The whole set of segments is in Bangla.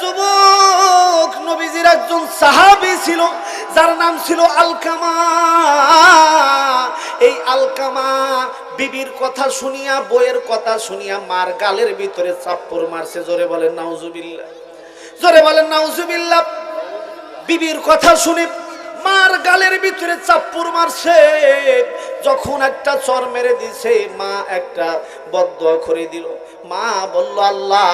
যুবক নবীজির একজন সাহাবী ছিল, যার নাম ছিল আলকামা। এই আলকামা বিবির কথা শুনিয়া, বইয়ের কথা শুনিয়া মার গালের ভিতরে চাপ্পড় মারছে। জোরে বলেন নাউজুবিল্লাহ, জোরে বলেন নাউজুবিল্লাহ। বিবির কথা শুনে মার গালের ভিতরে চাপ্পড় মারছে। যখন একটা চর মেরে দিছে, মা একটা বদদোয়া করে দিল। মা বলল, আল্লাহ,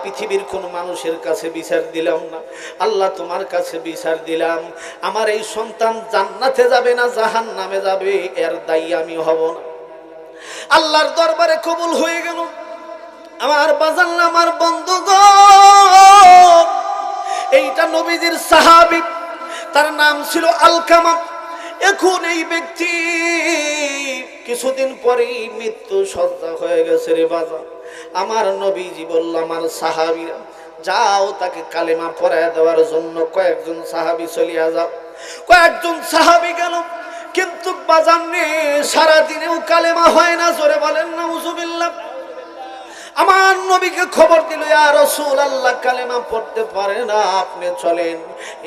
পৃথিবীর কোন মানুষের কাছে বিচার দিলাম না, আল্লাহ তোমার কাছে বিচার দিলাম। আমার এই সন্তান জান্নাতে যাবে না জাহান্নামে যাবে, এর দায়ী আমি হব না। আল্লাহর দরবারে কবুল হয়ে গেল। আমার বাজান, আমার বন্ধুগণ, এইটা নবীজির সাহাবী, তার নাম ছিল আলকামা। এখন এই ব্যক্তি কিছুদিন পরেই মৃত্যু সজ্জা হয়ে গেছে রে বাজান। আমার নবীজি বলল, আমার সাহাবীরা যাও তাকে কালেমা পড়ায় দেওয়ার জন্য কয়েকজন সাহাবী চলিয়া যাও। কয়েকজন সাহাবী গেল, কিন্তু বাজান রে সারাদিনেও কালেমা হয় না। জোরে বলেন নাউজুবিল্লাহ। আমার নবীকে খবর দিল, ইয়া রাসূলুল্লাহ, কালেমা পড়তে পারে না, আপনি চলেন।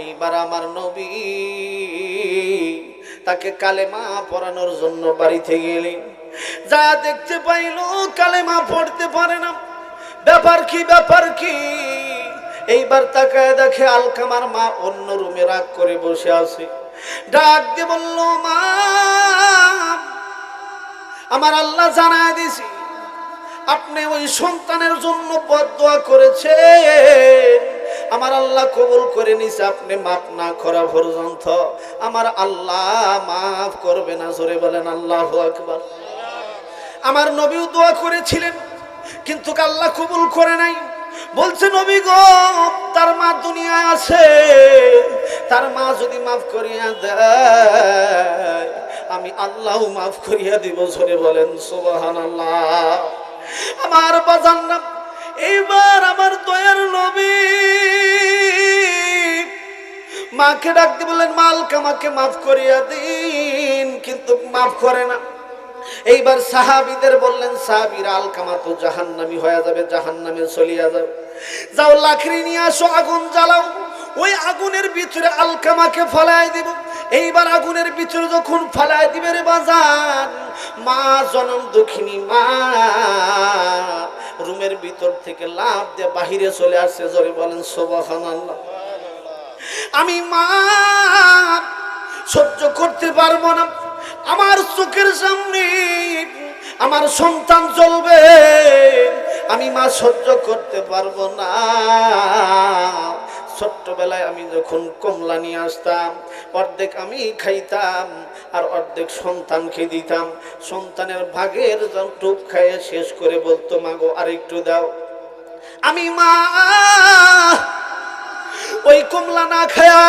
এইবার আমার নবী তাকে কালেমা পড়ানোর জন্য বাড়িতে গেলেন। যা দেখতে পাইল কালেমা পড়তে পারে না। ব্যাপার কি, ব্যাপার কি? এইবার তাকায় দেখে আলকামার মা অন্য রুমে রাগ করে বসে আছে। ডাক দিয়ে বলল, মা, আমার আল্লাহ জানায় দিছি আপনি ওই সন্তানের জন্য বদদোয়া করেছেন, আমার আল্লাহ কবুল করে নিছে। আপনি মাফ না করা পর্যন্ত আমার আল্লাহ মাফ করবে না। জোরে বলেন আল্লাহু আকবার। আমার নবীও দোয়া করেছিলেন, কিন্তু আল্লাহ কবুল করে নাই। বলছে, নবী গো, তার মা দুনিয়ায় আছে, তার মা যদি মাফ করিয়া দেয় আমি আল্লাহ মাফ করিয়া দিব। জোরে বলেন সুবহানাল্লাহ। আমার বাজান না, এইবার আমার দয়ার নবী মাকে ডাক দিয়ে বললেন, মা, আলকামাকে মাফ করিয়া দিন, কিন্তু মাফ করে না। এইবার সাহাবীদের বললেন, সাহাবীরা, আলকামা তো জাহান্নামী হয়ে যাবে, জাহান্নামে চলিয়া যাবে, যাও লাকড়ি নিয়ে আসো, আগুন জ্বালাও, ওই আগুনের ভিতরে আলকামাকে ফেলাই দিব। এইবার আগুনের ভিতরে যখন ফেলাই দিবে রে বাজান, মা জনম দুঃখিনী মা রুমের ভিতর থেকে লাফ দিয়ে বাহিরে চলে আসছে। জোরে বলেন সুবহানাল্লাহ। আমি মা সহ্য করতে পারবো না, আমার চোখের সামনে আমার সন্তান জ্বলবে, আমি মা সহ্য করতে পারবো না। ছোট্টবেলায় আমি যখন কমলা নিয়ে আসতাম, অর্ধেক আমি খাইতাম আর অর্ধেক সন্তানকে দিতাম। সন্তানের ভাগের টুক খাইয়ে শেষ করে বলতো, মা গো আরেকটু দাও। আমি মা ওই কমলা না খায়া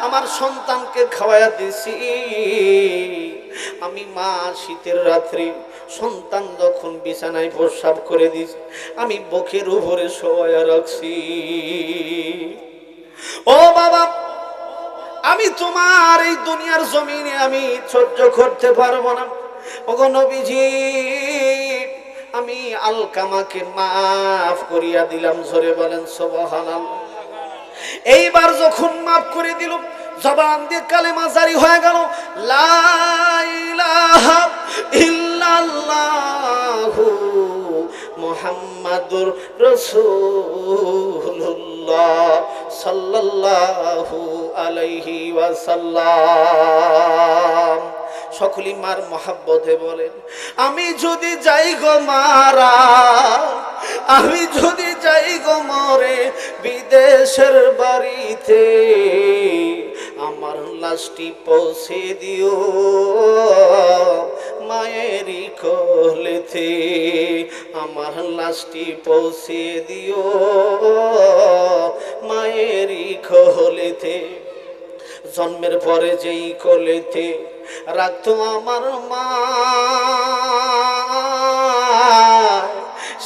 আমার সন্তানকে খাওয়াইয়া দিছি। আমি মা শীতের রাত্রি সন্তান যখন বিছানায় প্রস্রাব করে দিছি, আমি বুকের উপরে শোয়াইয়া রাখছি। ও বাবা, আমি তোমার এই দুনিয়ার জমিনে আমি সহ্য করতে পারবো না। ওগো নবীজি, আমি আলকামাকে মাফ করিয়া দিলাম। জোরে বলেন সুবহানাল্লাহ। এইবার যখন মাফ করে দিল, জবান দিয়ে কালেমা জারি হয়ে গেল, লা ইলাহা ইল্লাল্লাহু মুহাম্মাদুর রাসূলুল্লাহ সাল্লাল্লাহু আলাইহি ওয়াসাল্লাম। সকলি মার মহাব্বতে বলেন, আমি যদি যাই গো মারা, আমি যদি যাই গো মরে বিদেশের বাড়িতে, আমার লাশটি পৌঁছে দিও মায়েরই কোলেতে, আমার লাশটি পৌঁছে দিও মায়েরই কোলেতে। জন্মের পরে যেই কোলেতে রাখতো আমার মা,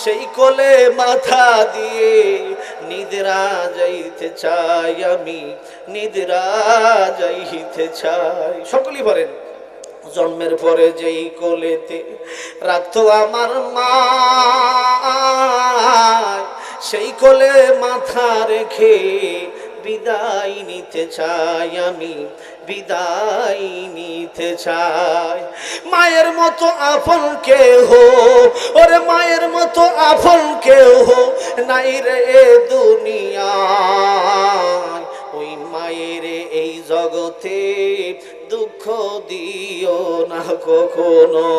সেই কোলে মাথা দিয়ে নিদ্রা যাইতে চাই, আমি নিদ্রা যাইতে চাই। সকলেই বলেন, জন্মের পরে যেই কোলেতে রাখতো আমার মা, সেই কোলে মাথা রেখে বিদায় নিতে চাই, আমি বিদায় নিতে চাই। মায়ের মতো আপন কেহ, ওরে মায়ের মতো আপন কেহ নাই রে দুনিয়ায়। ওই মায়ের এই জগতে দুঃখ দিও না কখনো।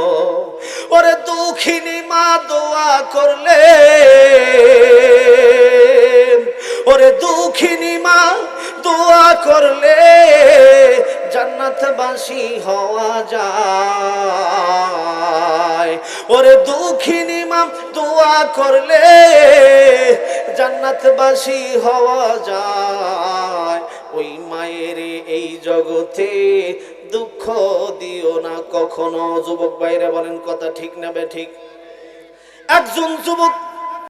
ওরে দুঃখিনী মা দোয়া করলে, ওরে দুঃখিনী মা দোয়া করলে জান্নাতবাসী হওয়া যায়। ওরে দুঃখিনী মা দোয়া করলে জান্নাতবাসী হওয়া যায়। ওই মায়ের এই জগতে দুঃখ দিও না কখনো। যুবক ভাইরা বলেন কথা ঠিক না বে ঠিক? একজন যুবক